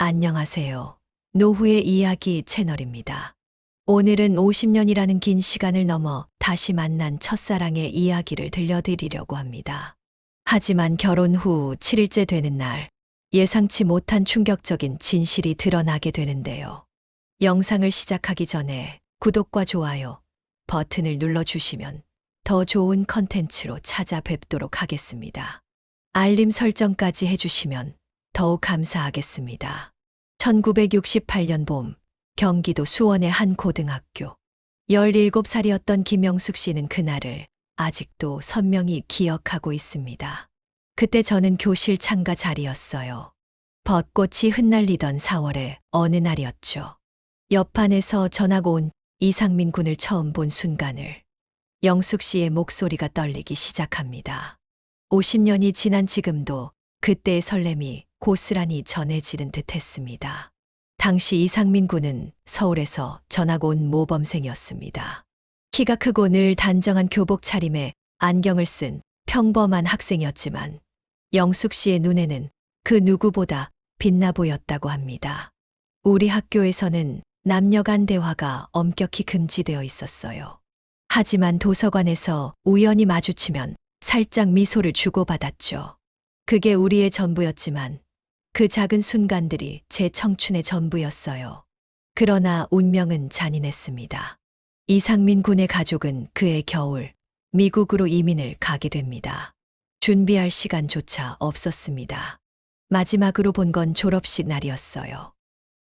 안녕하세요. 노후의 이야기 채널입니다. 오늘은 50년이라는 긴 시간을 넘어 다시 만난 첫사랑의 이야기를 들려드리려고 합니다. 하지만 결혼 후 7일째 되는 날, 예상치 못한 충격적인 진실이 드러나게 되는데요. 영상을 시작하기 전에 구독과 좋아요 버튼을 눌러주시면 더 좋은 컨텐츠로 찾아뵙도록 하겠습니다. 알림 설정까지 해주시면 더욱 감사하겠습니다. 1968년 봄, 경기도 수원의 한 고등학교. 17살이었던 김영숙 씨는 그날을 아직도 선명히 기억하고 있습니다. 그때 저는 교실 창가 자리였어요. 벚꽃이 흩날리던 4월의 어느 날이었죠. 옆반에서 전학 온 이상민 군을 처음 본 순간을 영숙 씨의 목소리가 떨리기 시작합니다. 50년이 지난 지금도 그때의 설렘이 고스란히 전해지는 듯 했습니다. 당시 이상민 군은 서울에서 전학 온 모범생이었습니다. 키가 크고 늘 단정한 교복 차림에 안경을 쓴 평범한 학생이었지만 영숙 씨의 눈에는 그 누구보다 빛나 보였다고 합니다. 우리 학교에서는 남녀 간 대화가 엄격히 금지되어 있었어요. 하지만 도서관에서 우연히 마주치면 살짝 미소를 주고받았죠. 그게 우리의 전부였지만 그 작은 순간들이 제 청춘의 전부였어요. 그러나 운명은 잔인했습니다. 이상민 군의 가족은 그해 겨울 미국으로 이민을 가게 됩니다. 준비할 시간조차 없었습니다. 마지막으로 본 건 졸업식 날이었어요.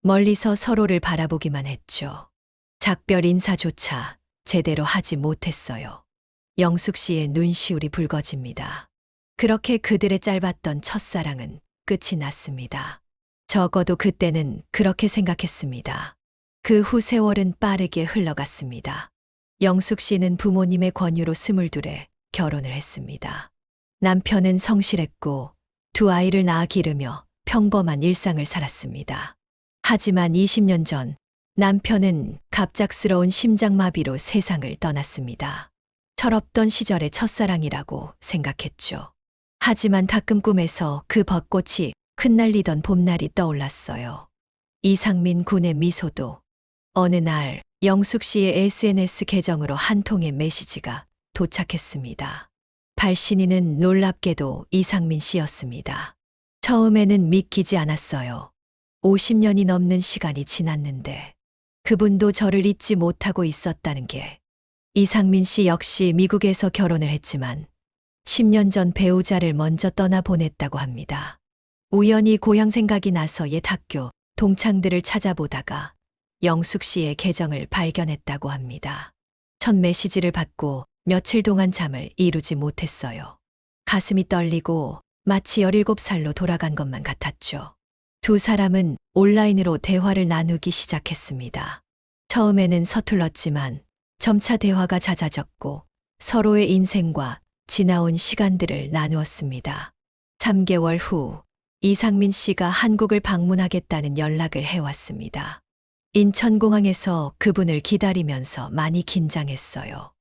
멀리서 서로를 바라보기만 했죠. 작별 인사조차 제대로 하지 못했어요. 영숙 씨의 눈시울이 붉어집니다. 그렇게 그들의 짧았던 첫사랑은 끝이 났습니다. 적어도 그때는 그렇게 생각했습니다. 그 후 세월은 빠르게 흘러갔습니다. 영숙 씨는 부모님의 권유로 22에 결혼을 했습니다. 남편은 성실했고 두 아이를 낳아 기르며 평범한 일상을 살았습니다. 하지만 20년 전 남편은 갑작스러운 심장마비로 세상을 떠났습니다. 철없던 시절의 첫사랑이라고 생각했죠. 하지만 가끔 꿈에서 그 벚꽃이 흩날리던 봄날이 떠올랐어요. 이상민 군의 미소도. 어느 날 영숙 씨의 SNS 계정으로 한 통의 메시지가 도착했습니다. 발신인은 놀랍게도 이상민 씨였습니다. 처음에는 믿기지 않았어요. 50년이 넘는 시간이 지났는데 그분도 저를 잊지 못하고 있었다는 게. 이상민 씨 역시 미국에서 결혼을 했지만 10년 전 배우자를 먼저 떠나보냈다고 합니다. 우연히 고향 생각이 나서 옛 학교 동창들을 찾아보다가 영숙 씨의 계정을 발견했다고 합니다. 첫 메시지를 받고 며칠 동안 잠을 이루지 못했어요. 가슴이 떨리고 마치 17살로 돌아간 것만 같았죠. 두 사람은 온라인으로 대화를 나누기 시작했습니다. 처음에는 서툴렀지만 점차 대화가 잦아졌고 서로의 인생과 지나온 시간들을 나누었습니다. 3개월 후 이상민 씨가 한국을 방문하겠다는 연락을 해왔습니다. 인천공항에서 그분을 기다리면서 많이 긴장했어요.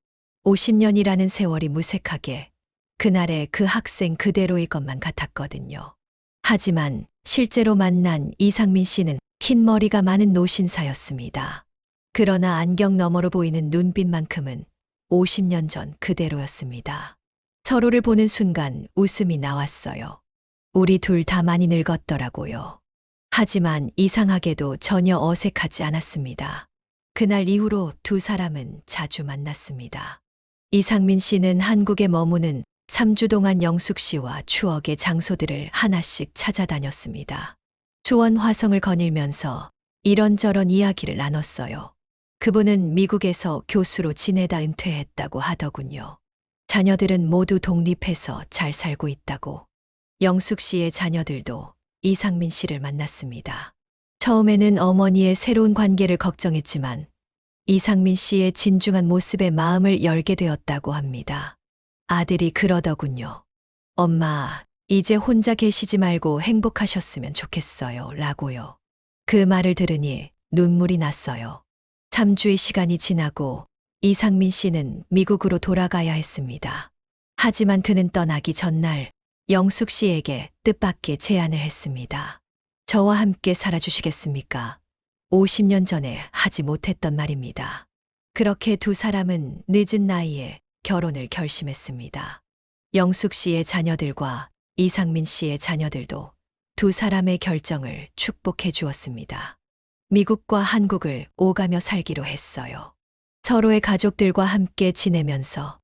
50년이라는 세월이 무색하게 그날의 그 학생 그대로일 것만 같았거든요. 하지만 실제로 만난 이상민 씨는 흰 머리가 많은 노신사였습니다. 그러나 안경 너머로 보이는 눈빛만큼은 50년 전 그대로였습니다. 서로를 보는 순간 웃음이 나왔어요. 우리 둘 다 많이 늙었더라고요. 하지만 이상하게도 전혀 어색하지 않았습니다. 그날 이후로 두 사람은 자주 만났습니다. 이상민 씨는 한국에 머무는 3주 동안 영숙 씨와 추억의 장소들을 하나씩 찾아다녔습니다. 수원 화성을 거닐면서 이런저런 이야기를 나눴어요. 그분은 미국에서 교수로 지내다 은퇴했다고 하더군요. 자녀들은 모두 독립해서 잘 살고 있다고. 영숙 씨의 자녀들도 이상민 씨를 만났습니다. 처음에는 어머니의 새로운 관계를 걱정했지만 이상민 씨의 진중한 모습에 마음을 열게 되었다고 합니다. 아들이 그러더군요. 엄마, 이제 혼자 계시지 말고 행복하셨으면 좋겠어요. 라고요. 그 말을 들으니 눈물이 났어요. 3주의 시간이 지나고 이상민 씨는 미국으로 돌아가야 했습니다. 하지만 그는 떠나기 전날 영숙 씨에게 뜻밖의 제안을 했습니다. 저와 함께 살아주시겠습니까? 50년 전에 하지 못했던 말입니다. 그렇게 두 사람은 늦은 나이에 결혼을 결심했습니다. 영숙 씨의 자녀들과 이상민 씨의 자녀들도 두 사람의 결정을 축복해 주었습니다. 미국과 한국을 오가며 살기로 했어요. 서로의 가족들과 함께 지내면서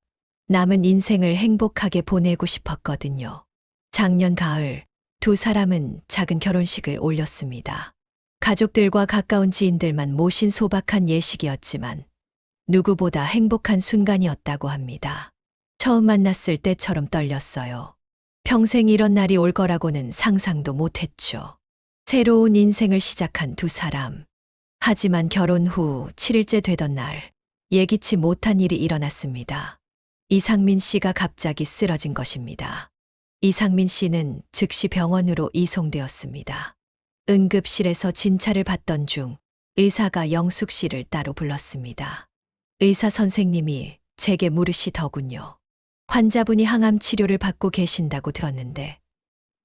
남은 인생을 행복하게 보내고 싶었거든요. 작년 가을 두 사람은 작은 결혼식을 올렸습니다. 가족들과 가까운 지인들만 모신 소박한 예식이었지만 누구보다 행복한 순간이었다고 합니다. 처음 만났을 때처럼 떨렸어요. 평생 이런 날이 올 거라고는 상상도 못했죠. 새로운 인생을 시작한 두 사람. 하지만 결혼 후 7일째 되던 날, 예기치 못한 일이 일어났습니다. 이상민 씨가 갑자기 쓰러진 것입니다. 이상민 씨는 즉시 병원으로 이송되었습니다. 응급실에서 진찰을 받던 중 의사가 영숙 씨를 따로 불렀습니다. 의사 선생님이 제게 물으시더군요. 환자분이 항암 치료를 받고 계신다고 들었는데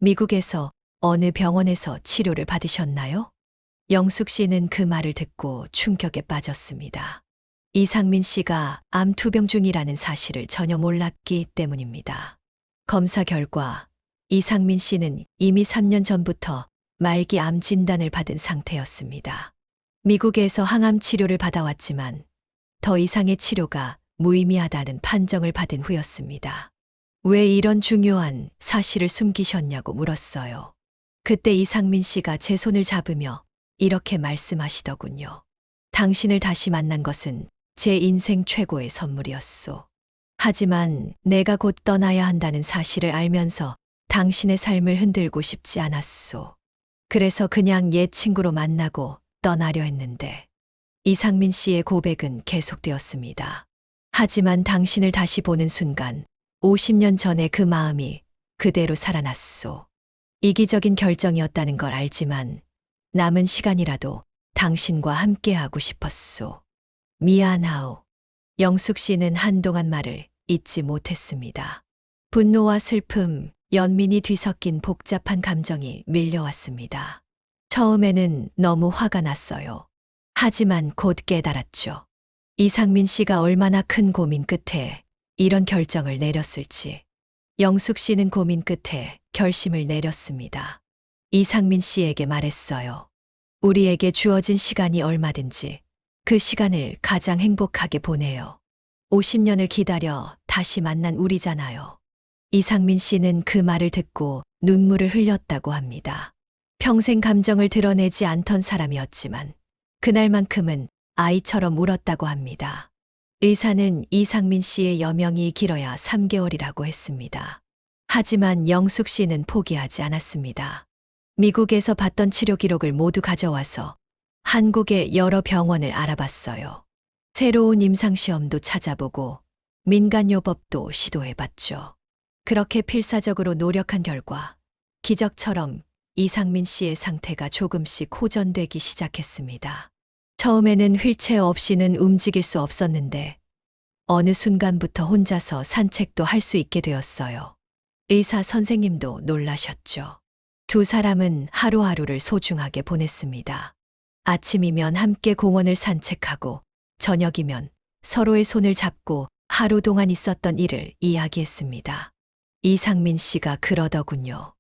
미국에서 어느 병원에서 치료를 받으셨나요? 영숙 씨는 그 말을 듣고 충격에 빠졌습니다. 이상민 씨가 암 투병 중이라는 사실을 전혀 몰랐기 때문입니다. 검사 결과 이상민 씨는 이미 3년 전부터 말기 암 진단을 받은 상태였습니다. 미국에서 항암 치료를 받아왔지만 더 이상의 치료가 무의미하다는 판정을 받은 후였습니다. 왜 이런 중요한 사실을 숨기셨냐고 물었어요. 그때 이상민 씨가 제 손을 잡으며 이렇게 말씀하시더군요. 당신을 다시 만난 것은 제 인생 최고의 선물이었소. 하지만 내가 곧 떠나야 한다는 사실을 알면서 당신의 삶을 흔들고 싶지 않았소. 그래서 그냥 옛 친구로 만나고 떠나려 했는데 이상민 씨의 고백은 계속되었습니다. 하지만 당신을 다시 보는 순간 50년 전의 그 마음이 그대로 살아났소. 이기적인 결정이었다는 걸 알지만 남은 시간이라도 당신과 함께하고 싶었소. 미안하오. 영숙 씨는 한동안 말을 잊지 못했습니다. 분노와 슬픔, 연민이 뒤섞인 복잡한 감정이 밀려왔습니다. 처음에는 너무 화가 났어요. 하지만 곧 깨달았죠. 이상민 씨가 얼마나 큰 고민 끝에 이런 결정을 내렸을지. 영숙 씨는 고민 끝에 결심을 내렸습니다. 이상민 씨에게 말했어요. 우리에게 주어진 시간이 얼마든지 그 시간을 가장 행복하게 보내요. 50년을 기다려 다시 만난 우리잖아요. 이상민 씨는 그 말을 듣고 눈물을 흘렸다고 합니다. 평생 감정을 드러내지 않던 사람이었지만 그날만큼은 아이처럼 울었다고 합니다. 의사는 이상민 씨의 여명이 길어야 3개월이라고 했습니다. 하지만 영숙 씨는 포기하지 않았습니다. 미국에서 받던 치료 기록을 모두 가져와서 한국의 여러 병원을 알아봤어요. 새로운 임상시험도 찾아보고 민간요법도 시도해봤죠. 그렇게 필사적으로 노력한 결과 기적처럼 이상민 씨의 상태가 조금씩 호전되기 시작했습니다. 처음에는 휠체어 없이는 움직일 수 없었는데 어느 순간부터 혼자서 산책도 할 수 있게 되었어요. 의사 선생님도 놀라셨죠. 두 사람은 하루하루를 소중하게 보냈습니다. 아침이면 함께 공원을 산책하고 저녁이면 서로의 손을 잡고 하루 동안 있었던 일을 이야기했습니다. 이상민 씨가 그러더군요.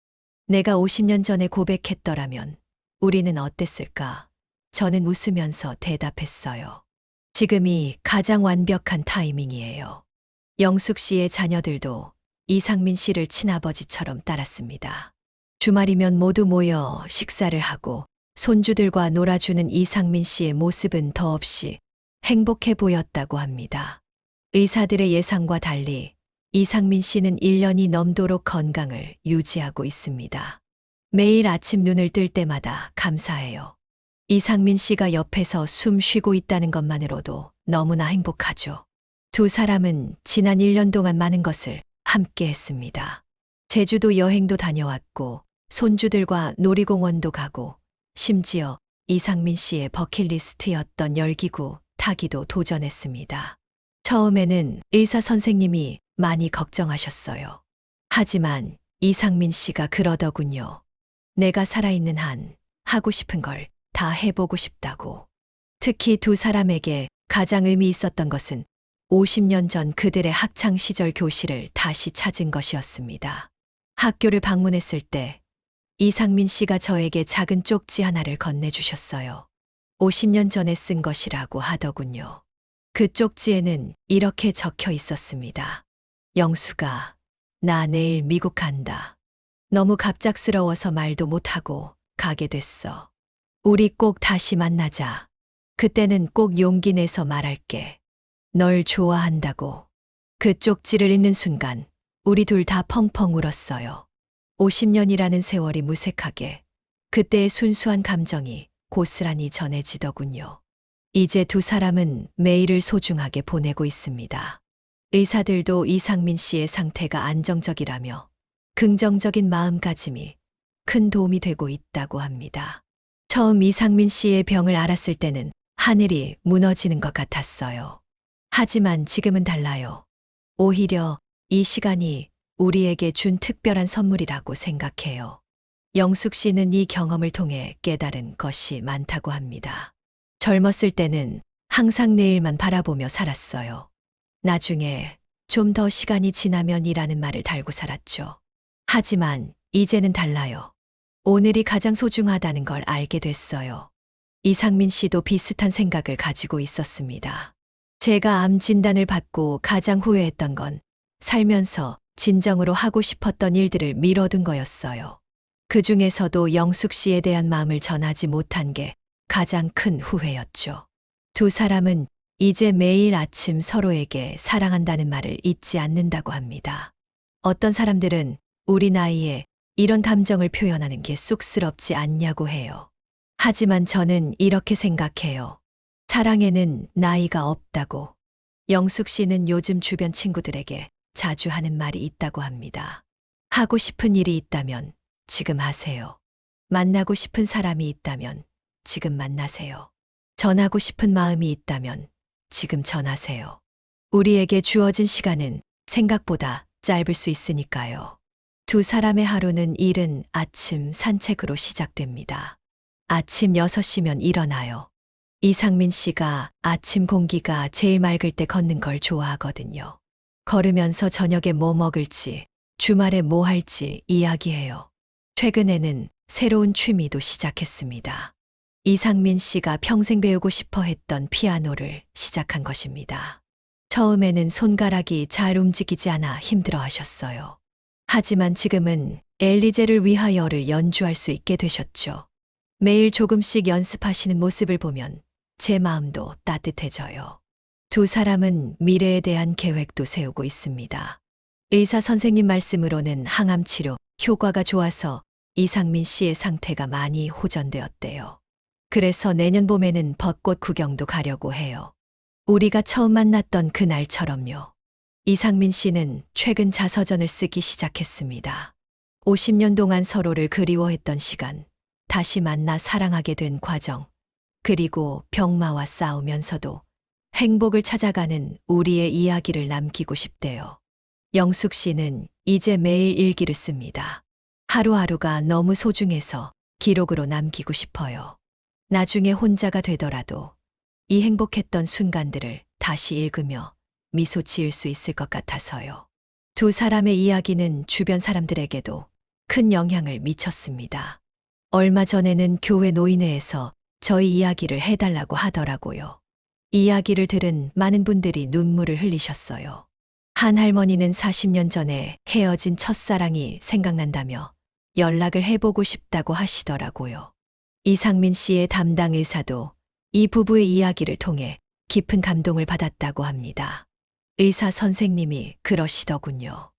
내가 50년 전에 고백했더라면 우리는 어땠을까? 저는 웃으면서 대답했어요. 지금이 가장 완벽한 타이밍이에요. 영숙 씨의 자녀들도 이상민 씨를 친아버지처럼 따랐습니다. 주말이면 모두 모여 식사를 하고 손주들과 놀아주는 이상민 씨의 모습은 더없이 행복해 보였다고 합니다. 의사들의 예상과 달리 이상민 씨는 1년이 넘도록 건강을 유지하고 있습니다. 매일 아침 눈을 뜰 때마다 감사해요. 이상민 씨가 옆에서 숨 쉬고 있다는 것만으로도 너무나 행복하죠. 두 사람은 지난 1년 동안 많은 것을 함께 했습니다. 제주도 여행도 다녀왔고 손주들과 놀이공원도 가고 심지어 이상민 씨의 버킷리스트였던 열기구 타기도 도전했습니다. 처음에는 의사 선생님이 많이 걱정하셨어요. 하지만 이상민 씨가 그러더군요. 내가 살아있는 한 하고 싶은 걸 다 해보고 싶다고. 특히 두 사람에게 가장 의미 있었던 것은 50년 전 그들의 학창 시절 교실을 다시 찾은 것이었습니다. 학교를 방문했을 때 이상민 씨가 저에게 작은 쪽지 하나를 건네주셨어요. 50년 전에 쓴 것이라고 하더군요. 그 쪽지에는 이렇게 적혀 있었습니다. 영수가, 나 내일 미국 간다. 너무 갑작스러워서 말도 못하고 가게 됐어. 우리 꼭 다시 만나자. 그때는 꼭 용기 내서 말할게. 널 좋아한다고. 그 쪽지를 읽는 순간 우리 둘 다 펑펑 울었어요. 50년이라는 세월이 무색하게 그때의 순수한 감정이 고스란히 전해지더군요. 이제 두 사람은 매일을 소중하게 보내고 있습니다. 의사들도 이상민 씨의 상태가 안정적이라며 긍정적인 마음가짐이 큰 도움이 되고 있다고 합니다. 처음 이상민 씨의 병을 알았을 때는 하늘이 무너지는 것 같았어요. 하지만 지금은 달라요. 오히려 이 시간이 우리에게 준 특별한 선물이라고 생각해요. 영숙 씨는 이 경험을 통해 깨달은 것이 많다고 합니다. 젊었을 때는 항상 내일만 바라보며 살았어요. 나중에 좀 더 시간이 지나면 이라는 말을 달고 살았죠. 하지만 이제는 달라요. 오늘이 가장 소중하다는 걸 알게 됐어요. 이상민 씨도 비슷한 생각을 가지고 있었습니다. 제가 암 진단을 받고 가장 후회했던 건 살면서 진정으로 하고 싶었던 일들을 미뤄둔 거였어요. 그 중에서도 영숙 씨에 대한 마음을 전하지 못한 게 가장 큰 후회였죠. 두 사람은 이제 매일 아침 서로에게 사랑한다는 말을 잊지 않는다고 합니다. 어떤 사람들은 우리 나이에 이런 감정을 표현하는 게 쑥스럽지 않냐고 해요. 하지만 저는 이렇게 생각해요. 사랑에는 나이가 없다고. 영숙 씨는 요즘 주변 친구들에게 자주 하는 말이 있다고 합니다. 하고 싶은 일이 있다면 지금 하세요. 만나고 싶은 사람이 있다면 지금 만나세요. 전하고 싶은 마음이 있다면 지금 전하세요. 우리에게 주어진 시간은 생각보다 짧을 수 있으니까요. 두 사람의 하루는 이른 아침 산책으로 시작됩니다. 아침 6시면 일어나요. 이상민 씨가 아침 공기가 제일 맑을 때 걷는 걸 좋아하거든요. 걸으면서 저녁에 뭐 먹을지, 주말에 뭐 할지 이야기해요. 최근에는 새로운 취미도 시작했습니다. 이상민 씨가 평생 배우고 싶어 했던 피아노를 시작한 것입니다. 처음에는 손가락이 잘 움직이지 않아 힘들어 하셨어요. 하지만 지금은 엘리제를 위하여를 연주할 수 있게 되셨죠. 매일 조금씩 연습하시는 모습을 보면 제 마음도 따뜻해져요. 두 사람은 미래에 대한 계획도 세우고 있습니다. 의사 선생님 말씀으로는 항암 치료 효과가 좋아서 이상민 씨의 상태가 많이 호전되었대요. 그래서 내년 봄에는 벚꽃 구경도 가려고 해요. 우리가 처음 만났던 그날처럼요. 이상민 씨는 최근 자서전을 쓰기 시작했습니다. 50년 동안 서로를 그리워했던 시간, 다시 만나 사랑하게 된 과정, 그리고 병마와 싸우면서도 행복을 찾아가는 우리의 이야기를 남기고 싶대요. 영숙 씨는 이제 매일 일기를 씁니다. 하루하루가 너무 소중해서 기록으로 남기고 싶어요. 나중에 혼자가 되더라도 이 행복했던 순간들을 다시 읽으며 미소 지을 수 있을 것 같아서요. 두 사람의 이야기는 주변 사람들에게도 큰 영향을 미쳤습니다. 얼마 전에는 교회 노인회에서 저희 이야기를 해달라고 하더라고요. 이야기를 들은 많은 분들이 눈물을 흘리셨어요. 한 할머니는 40년 전에 헤어진 첫사랑이 생각난다며 연락을 해보고 싶다고 하시더라고요. 이상민 씨의 담당 의사도 이 부부의 이야기를 통해 깊은 감동을 받았다고 합니다. 의사 선생님이 그러시더군요.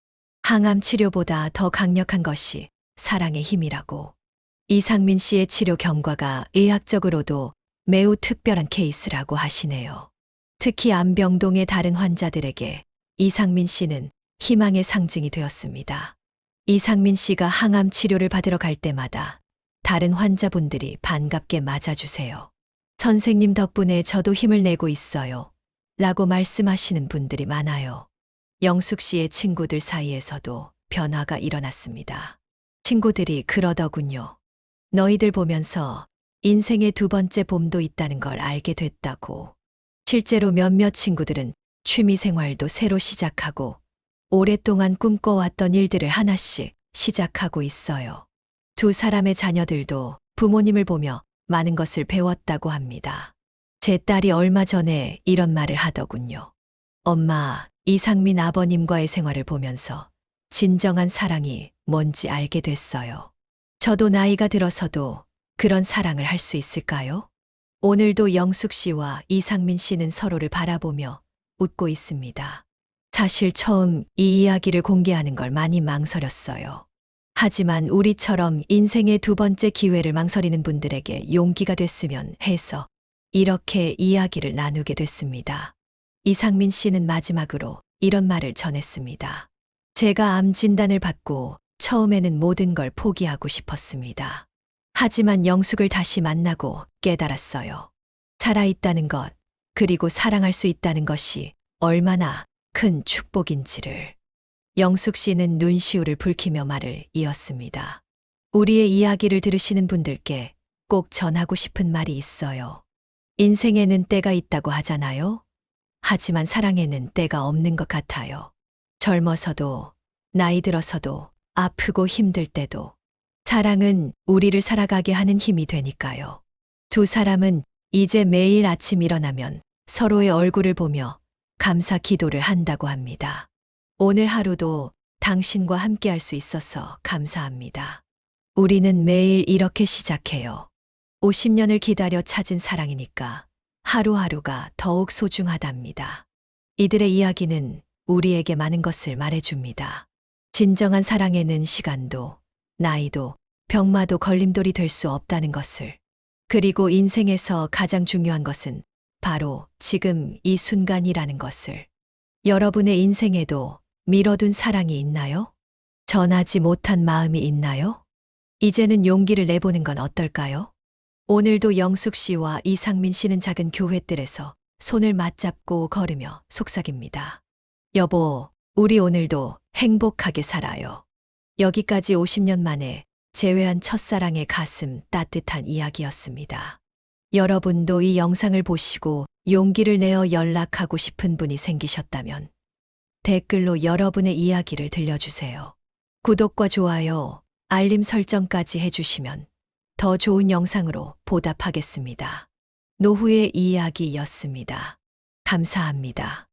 항암 치료보다 더 강력한 것이 사랑의 힘이라고. 이상민 씨의 치료 경과가 의학적으로도 매우 특별한 케이스라고 하시네요. 특히 암병동의 다른 환자들에게 이상민 씨는 희망의 상징이 되었습니다. 이상민 씨가 항암 치료를 받으러 갈 때마다 다른 환자분들이 반갑게 맞아주세요. 선생님 덕분에 저도 힘을 내고 있어요. 라고 말씀하시는 분들이 많아요. 영숙 씨의 친구들 사이에서도 변화가 일어났습니다. 친구들이 그러더군요. 너희들 보면서 인생의 두 번째 봄도 있다는 걸 알게 됐다고. 실제로 몇몇 친구들은 취미 생활도 새로 시작하고 오랫동안 꿈꿔왔던 일들을 하나씩 시작하고 있어요. 두 사람의 자녀들도 부모님을 보며 많은 것을 배웠다고 합니다. 제 딸이 얼마 전에 이런 말을 하더군요. 엄마, 이상민 아버님과의 생활을 보면서 진정한 사랑이 뭔지 알게 됐어요. 저도 나이가 들어서도 그런 사랑을 할 수 있을까요? 오늘도 영숙 씨와 이상민 씨는 서로를 바라보며 웃고 있습니다. 사실 처음 이 이야기를 공개하는 걸 많이 망설였어요. 하지만 우리처럼 인생의 두 번째 기회를 망설이는 분들에게 용기가 됐으면 해서 이렇게 이야기를 나누게 됐습니다. 이상민 씨는 마지막으로 이런 말을 전했습니다. 제가 암 진단을 받고 처음에는 모든 걸 포기하고 싶었습니다. 하지만 영숙을 다시 만나고 깨달았어요. 살아있다는 것, 그리고 사랑할 수 있다는 것이 얼마나 큰 축복인지를. 영숙 씨는 눈시울을 붉히며 말을 이었습니다. 우리의 이야기를 들으시는 분들께 꼭 전하고 싶은 말이 있어요. 인생에는 때가 있다고 하잖아요. 하지만 사랑에는 때가 없는 것 같아요. 젊어서도, 나이 들어서도, 아프고 힘들 때도 사랑은 우리를 살아가게 하는 힘이 되니까요. 두 사람은 이제 매일 아침 일어나면 서로의 얼굴을 보며 감사 기도를 한다고 합니다. 오늘 하루도 당신과 함께 할 수 있어서 감사합니다. 우리는 매일 이렇게 시작해요. 50년을 기다려 찾은 사랑이니까 하루하루가 더욱 소중하답니다. 이들의 이야기는 우리에게 많은 것을 말해줍니다. 진정한 사랑에는 시간도, 나이도, 병마도 걸림돌이 될 수 없다는 것을. 그리고 인생에서 가장 중요한 것은 바로 지금 이 순간이라는 것을. 여러분의 인생에도 미뤄둔 사랑이 있나요? 전하지 못한 마음이 있나요? 이제는 용기를 내보는 건 어떨까요? 오늘도 영숙 씨와 이상민 씨는 작은 교회들에서 손을 맞잡고 걸으며 속삭입니다. 여보, 우리 오늘도 행복하게 살아요. 여기까지 50년 만에 재회한 첫사랑의 가슴 따뜻한 이야기였습니다. 여러분도 이 영상을 보시고 용기를 내어 연락하고 싶은 분이 생기셨다면 댓글로 여러분의 이야기를 들려주세요. 구독과 좋아요, 알림 설정까지 해주시면 더 좋은 영상으로 보답하겠습니다. 노후의 이야기였습니다. 감사합니다.